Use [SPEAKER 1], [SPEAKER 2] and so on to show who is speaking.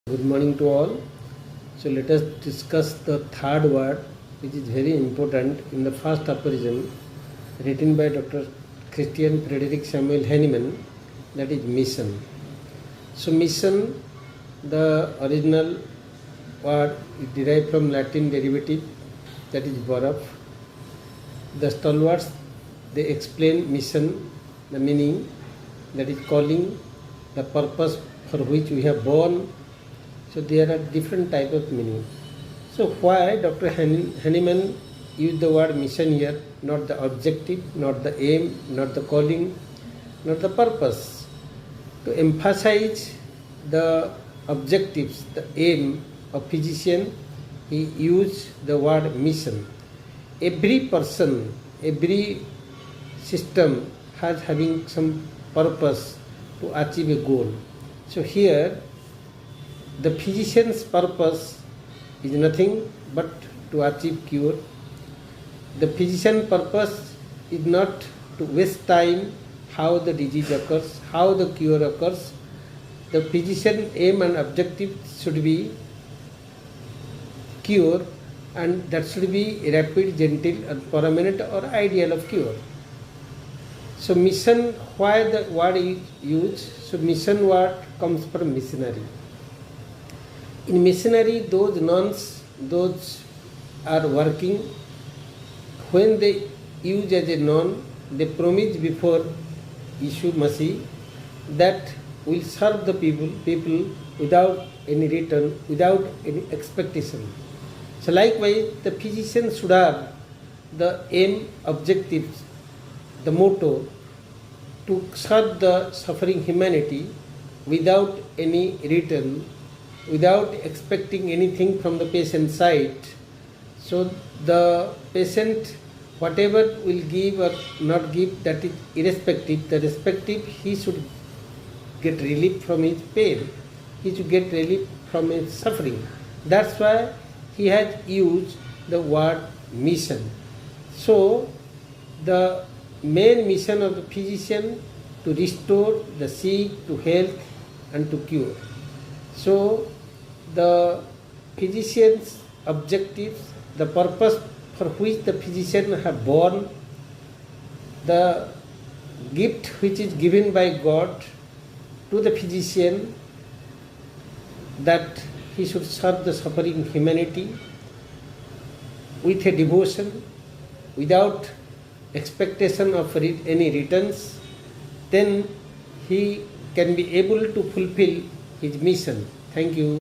[SPEAKER 1] Good morning to all. So let us discuss the third word, which is very important in the first aphorism written by Dr. Christian Frederick Samuel Hahnemann, that is mission. So mission, the original word is derived from Latin derivative, that is boraf. The stalwarts, they explain mission, the meaning, that is calling, the purpose for which we have born. So there are different type of meaning. So why Dr. Hahnemann used the word mission here, not the objective, not the aim, not the calling, not the purpose. To emphasize the objectives, the aim of physician, he used the word mission. Every person, every system has having some purpose to achieve a goal. So here the physician's purpose is nothing but to achieve cure. The physician's purpose is not to waste time how the disease occurs, how the cure occurs. The physician's aim and objective should be cure, and that should be rapid, gentle and permanent or ideal of cure. So mission, why the word is used? So mission word comes from missionary. In missionary, those nuns, those are working, when they use as a nun, they promise before Yeshu Masih that will serve the people without any return, without any expectation. So likewise, the physician should have the aim, objectives, the motto to serve the suffering humanity without any return, without expecting anything from the patient side. So the patient, whatever will give or not give, that is irrespective. The respective, he should get relief from his pain. He should get relief from his suffering. That's why he has used the word mission. So the main mission of the physician to restore the sick to health and to cure. So the physician's objectives, the purpose for which the physician have born, the gift which is given by God to the physician, that he should serve the suffering humanity with a devotion, without expectation of any returns, then he can be able to fulfill his mission. Thank you.